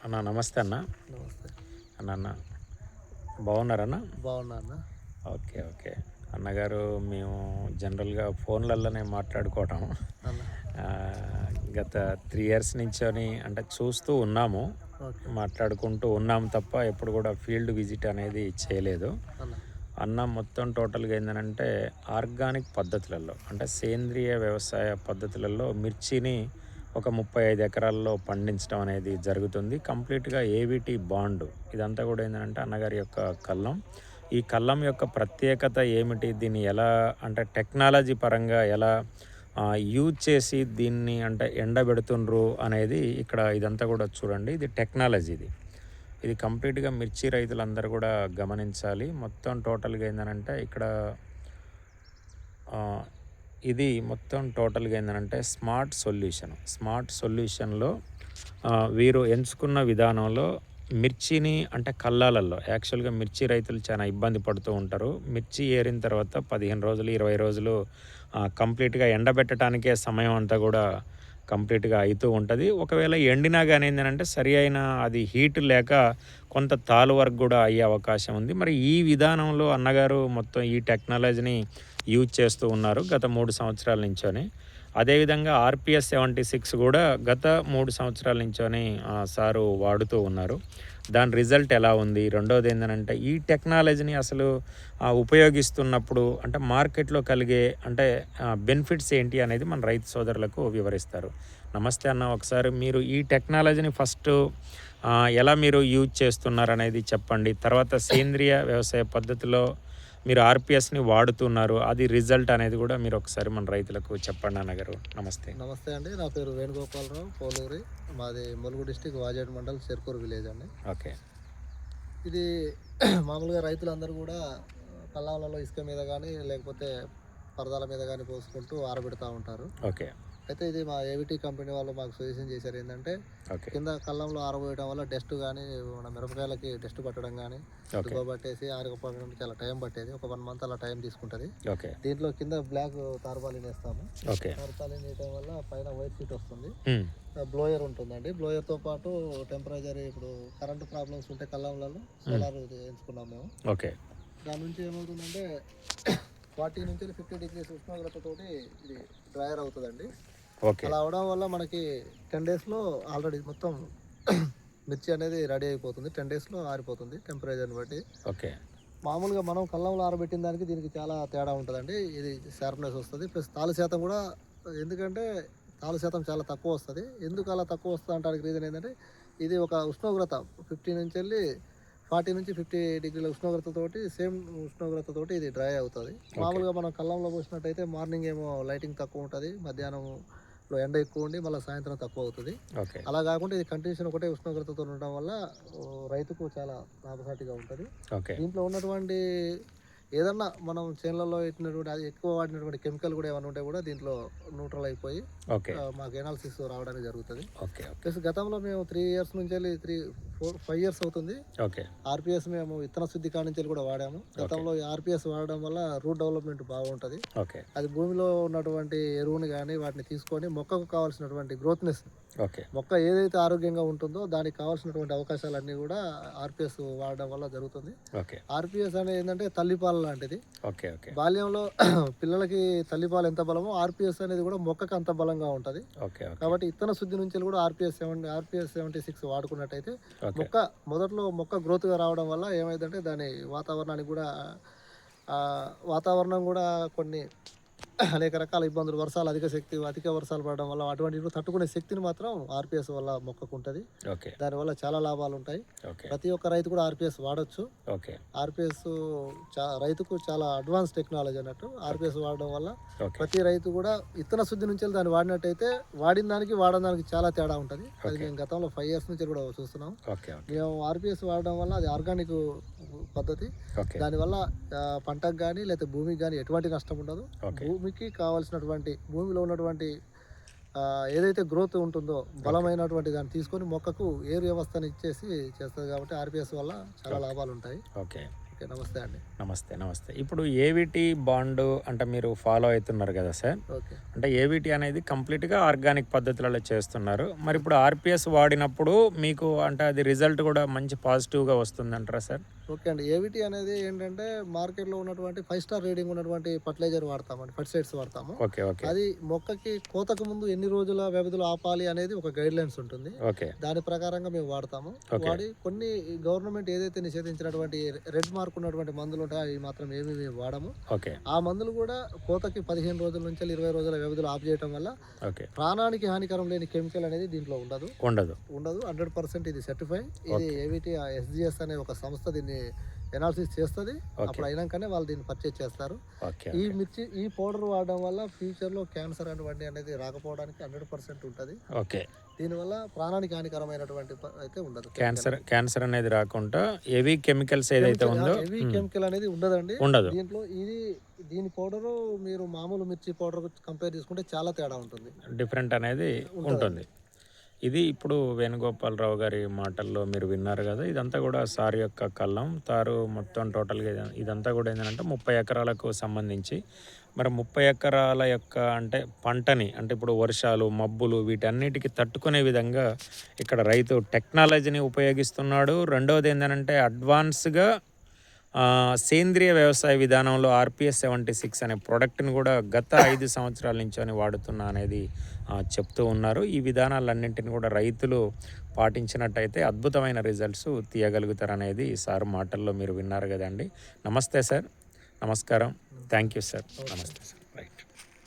అన్న నమస్తే అన్న. నమస్తే. అన్న బాగున్నారన్న? బాగున్నా అన్న. ఓకే ఓకే అన్నగారు, మేము జనరల్గా ఫోన్లలోనే మాట్లాడుకోవటం అన్న. గత 3 years నుంచొని అంటే చూస్తూ ఉన్నాము, ఓకే మాట్లాడుకుంటూ ఉన్నాము తప్ప ఎప్పుడు కూడా ఫీల్డ్ విజిట్ అనేది చేయలేదు. అన్న. అన్న మొత్తం టోటల్గా ఏంటంటే ఆర్గానిక్ పద్ధతులలో అంటే సేంద్రియ వ్యవసాయ పద్ధతులలో మిర్చిని ఒక 35 ఎకరాల్లో పండించడం అనేది జరుగుతుంది. కంప్లీట్గా ఏవిటీ బాండ్ ఇదంతా కూడా ఏంటంటే అన్నగారి యొక్క కల్లం. ఈ కల్లం యొక్క ప్రత్యేకత ఏమిటి, దీన్ని ఎలా అంటే టెక్నాలజీ పరంగా ఎలా యూజ్ చేసి దీన్ని అంటే ఎండబెడుతుండ్రు అనేది ఇక్కడ ఇదంతా కూడా చూడండి. ఇది టెక్నాలజీ, ఇది కంప్లీట్గా మిర్చి రైతులందరూ కూడా గమనించాలి. మొత్తం టోటల్గా ఏంటంటే ఇక్కడ ఇది మొత్తం టోటల్గా ఏంటంటే స్మార్ట్ సొల్యూషన్లో వీరు ఎంచుకున్న విధానంలో మిర్చిని అంటే కల్లాలలో యాక్చువల్గా మిర్చి రైతులు చాలా ఇబ్బంది పడుతూ ఉంటారు. మిర్చి ఏరిన తర్వాత 15 రోజులు 20 రోజులు కంప్లీట్గా ఎండబెట్టడానికే సమయం అంతా కూడా కంప్లీట్గా అవుతూ ఉంటుంది. ఒకవేళ ఎండినా కానీ ఏంటంటే సరి అయిన అది హీట్ లేక కొంత తాలు వరకు కూడా అయ్యే అవకాశం ఉంది. మరి ఈ విధానంలో అన్నగారు మొత్తం ఈ టెక్నాలజీని యూజ్ చేస్తూ ఉన్నారు గత 3 సంవత్సరాల నుంచోని. అదేవిధంగా ఆర్పిఎస్ 76 కూడా గత 3 సంవత్సరాల నుంచోని సారు వాడుతూ ఉన్నారు. దాని రిజల్ట్ ఎలా ఉంది, రెండోది ఏంటంటే ఈ టెక్నాలజీని అసలు ఉపయోగిస్తున్నప్పుడు అంటే మార్కెట్లో కలిగే అంటే బెనిఫిట్స్ ఏంటి అనేది మన రైతు సోదరులకు వివరిస్తారు. నమస్తే అన్న, ఒకసారి మీరు ఈ టెక్నాలజీని ఫస్ట్ ఎలా మీరు యూజ్ చేస్తున్నారు అనేది చెప్పండి. తర్వాత సేంద్రియ వ్యవసాయ పద్ధతిలో మీరు ఆర్పిఎస్ని వాడుతున్నారు, అది రిజల్ట్ అనేది కూడా మీరు ఒకసారి మన రైతులకు చెప్పండి అన్నగారు. నమస్తే. నమస్తే అండి. నా పేరు వేణుగోపాలరావు, పోలూరి. మాది ములుగు డిస్టిక్, వాజేడు మండల్, చెర్కూరు విలేజ్ అండి. ఓకే. ఇది మామూలుగా రైతులందరూ కూడా కల్లాలలో ఇసుక మీద కానీ లేకపోతే పరదాల మీద కానీ పోసుకుంటూ ఆరబెడతా ఉంటారు. ఓకే. అయితే ఇది మా ఏవిటీ కంపెనీ వాళ్ళు మాకు సజెషన్ చేశారు. ఏంటంటే కింద కల్లంలో ఆరబోయడం వల్ల డస్ట్ కానీ మన మిరపకాయలకి డస్ట్ పట్టడం కానీ పట్టేసి ఆరకపోవడం చాలా టైం పట్టేది. ఒక 1 month అలా టైం తీసుకుంటుంది. దీంట్లో కింద బ్లాక్ తార్పాలిన్ వేస్తాము. తార్పాలిన్ వేయడం వల్ల పైన వైట్ షీట్ వస్తుంది. బ్లోయర్ ఉంటుందండి. బ్లోయర్తో పాటు టెంపరేచర్, ఇప్పుడు కరెంట్ ప్రాబ్లమ్స్ ఉంటే కల్లంలలో సోలార్ ఎంచుకున్నాం మేము. దాని నుంచి ఏమవుతుందంటే 40 నుంచి 50 degrees ఉష్ణోగ్రతతోటి ఇది డ్రైయర్ అవుతుందండి. అలా అవడం వల్ల మనకి 10 daysలో ఆల్రెడీ మొత్తం మిర్చి అనేది రెడీ అయిపోతుంది. 10 daysలో ఆరిపోతుంది టెంపరేచర్ని బట్టి. మామూలుగా మనం కల్లంలో ఆరబెట్టిన దానికి దీనికి చాలా తేడా ఉంటుందండి. ఇది షార్ప్నెస్ వస్తుంది, ప్లస్ తాలు శాతం కూడా. ఎందుకంటే తాలు శాతం చాలా తక్కువ వస్తుంది. ఎందుకు అలా తక్కువ వస్తుంది అంటానికి రీజన్ ఏంటంటే ఇది ఒక ఉష్ణోగ్రత 50 నుంచి వెళ్ళి 40 నుంచి 50 degrees ఉష్ణోగ్రతతోటి, సేమ్ ఉష్ణోగ్రతతోటి ఇది డ్రై అవుతుంది. మామూలుగా మనం కల్లంలో పోసినట్టయితే మార్నింగ్ ఏమో లైటింగ్ తక్కువ ఉంటుంది, మధ్యాహ్నంలో ఎండ ఎక్కువ ఉండి మళ్ళీ సాయంత్రం తక్కువ అవుతుంది. అలా కాకుండా ఇది కంటిన్యూషన్ ఒకటే ఉష్ణోగ్రతతో ఉండడం వల్ల రైతుకు చాలా లాభసాటిగా ఉంటుంది. దీంట్లో ఉన్నటువంటి ఏదన్నా మనం చేనులలో పెట్టినటువంటి అది ఎక్కువ వాడినటువంటి కెమికల్ కూడా ఏమైనా ఉంటే కూడా దీంట్లో న్యూట్రల్ అయిపోయి మాకు ఎనాలిసిస్ రావడానికి జరుగుతుంది. ప్లస్ గతంలో మేము 3 years నుంచి వెళ్ళి 5 years అవుతుంది ఆర్పిఎస్ మేము విత్తన శుద్ధి కాడి నుంచి కూడా వాడాము. గతంలో ఆర్పిఎస్ వాడడం వల్ల రూట్ డెవలప్మెంట్ బాగుంటుంది. అది భూమిలో ఉన్నటువంటి ఎరువుని కానీ వాటిని తీసుకొని మొక్కకు కావాల్సినటువంటి గ్రోత్నెస్, మొక్క ఏదైతే ఆరోగ్యంగా ఉంటుందో దానికి కావాల్సినటువంటి అవకాశాలన్నీ కూడా ఆర్పిఎస్ వాడడం వల్ల జరుగుతుంది. ఆర్పిఎస్ అనేది ఏంటంటే తల్లిపాల లాంటిది. బాల్యంలో పిల్లలకి తల్లిపాలు ఎంత బలమో ఆర్పిఎస్ అనేది కూడా మొక్కకు అంత బలంగా ఉంటది. కాబట్టి ఇత్తన శుద్ధి నుంచి కూడా ఆర్పిఎస్ 76 వాడుకున్నట్టయితే మొదట్లో మొక్క గ్రోత్ గా రావడం వల్ల ఏమైందంటే దాని వాతావరణానికి కూడా వాతావరణం కూడా కొన్ని అనేక రకాల ఇబ్బందులు, వర్షాలు, అధిక వర్షాలు పడడం వల్ల అటువంటి తట్టుకునే శక్తిని మాత్రం ఆర్పిఎస్ వల్ల మొక్కకు ఉంటుంది. దానివల్ల చాలా లాభాలు ఉంటాయి. ప్రతి ఒక్క రైతు కూడా ఆర్పిఎస్ వాడచ్చు. ఆర్పిఎస్ రైతుకు చాలా అడ్వాన్స్ టెక్నాలజీ అన్నట్టు. ఆర్పిఎస్ వాడడం వల్ల ప్రతి రైతు కూడా ఇత్తన శుద్ధి నుంచి దాన్ని వాడినట్టయితే వాడిన దానికి వాడడానికి చాలా తేడా ఉంటుంది. అది మేము గతంలో 5 years నుంచి కూడా చూస్తున్నాం. మేము ఆర్పిఎస్ వాడడం వల్ల అది ఆర్గానిక్ పద్ధతి. దానివల్ల పంటకు కానీ లేకపోతే భూమికి కానీ ఎటువంటి నష్టం ఉండదు. భూమికి కావాల్సినటువంటి భూమిలో ఉన్నటువంటి ఏదైతే గ్రోత్ ఉంటుందో బలమైనటువంటి దాన్ని తీసుకొని మొక్కకు ఏరు వ్యవస్థను ఇచ్చేసి చేస్తుంది. కాబట్టి ఆర్పిఎస్ వల్ల చాలా లాభాలు ఉంటాయి. ఓకే, నమస్తే అండి. నమస్తే. ఇప్పుడు ఏవిటీ బాండ్ అంటే మీరు ఫాలో అవుతున్నారు కదా సార్. ఓకే. అంటే ఏవిటీ అనేది కంప్లీట్గా ఆర్గానిక్ పద్ధతులలో చేస్తున్నారు. మరి ఇప్పుడు ఆర్పిఎస్ వాడినప్పుడు మీకు అంటే అది రిజల్ట్ కూడా మంచి పాజిటివ్గా వస్తుందంటారా సార్? ఓకే అండి. ఏవిటీ అనేది ఏంటంటే మార్కెట్‌లో ఉన్నటువంటి 5 స్టార్ రేటింగ్ ఉన్నటువంటి ఫర్టిలైజర్ వాడతామండి. ఫెర్టిసైడ్స్ వాడతాము. ఓకే. అది మొక్కకి కోతకు ముందు ఎన్ని రోజుల వ్యవధిలో ఆపాలి అనేది ఒక గైడ్‌లైన్స్ ఉంటుంది. ఓకే. దాని ప్రకారంగా మేము వాడతాము. ఓకే. వాడి కొన్ని గవర్నమెంట్ ఏదైతే నిషేధించినటువంటి రెడ్ మార్క్ ఉన్నటువంటి మందులు ఉంటాయో అవి మాత్రం ఏమి మేము వాడము. ఓకే. ఆ మందులు కూడా కోతకి 15 రోజుల నుంచి 20 రోజుల వ్యవధిలో ఆఫ్ చేయడం వల్ల ఓకే. ప్రాణానికి హానికరం లేని కెమికల్ అనేది దీంట్లో ఉండదు. 100% ఇది సర్టిఫై. ఇది ఏవిటీ ఎస్జిఎస్ అనే ఒక సంస్థ దీన్ని ఎనాలిసిస్ చేస్తుంది. అప్పుడు అయినాకనే వాళ్ళు దీన్ని పర్చేజ్ చేస్తారు. ఈ పౌడర్ వాడడం వల్ల ఫ్యూచర్లో క్యాన్సర్ అటువంటి అనేది రాకపోవడానికి 100% ఉంటుంది. ఓకే. దీనివల్ల ప్రాణానికి హానికరమైనటువంటి అయితే ఉండదు. క్యాన్సర్ అనేది రాకుండా హెవీ కెమికల్స్ ఏదైతే ఉందో హెవీ కెమికల్ అనేది ఉండదండి. దీంట్లో దీని పౌడరు మీరు మామూలు మిర్చి పౌడర్ కంపేర్ చేసుకుంటే చాలా తేడా ఉంటుంది. డిఫరెంట్ అనేది ఉంటుంది. ఇది ఇప్పుడు వేణుగోపాలరావు గారి మాటల్లో మీరు విన్నారు కదా. ఇదంతా కూడా సార్ యొక్క కళ్ళం తారు మొత్తం టోటల్గా ఇదంతా కూడా ఏంటంటే 30 ఎకరాలకు సంబంధించి మరి 30 ఎకరాల యొక్క అంటే పంటని అంటే ఇప్పుడు వర్షాలు మబ్బులు వీటన్నిటికీ తట్టుకునే విధంగా ఇక్కడ రైతు టెక్నాలజీని ఉపయోగిస్తున్నాడు. రెండవది ఏంటంటే అడ్వాన్స్గా సేంద్రియ వ్యవసాయ విధానంలో ఆర్పిఎస్ 76 అనే ప్రోడక్ట్ని కూడా గత 5 సంవత్సరాల నుంచి అని వాడుతున్నా అనేది చెప్తూ ఉన్నారు. ఈ విధానాలన్నింటిని కూడా రైతులు పాటించినట్టయితే అద్భుతమైన రిజల్ట్స్ తీయగలుగుతారనేది సార్ మాటల్లో మీరు విన్నారు కదండి. నమస్తే సార్. నమస్కారం. Thank you sir. నమస్తే సార్.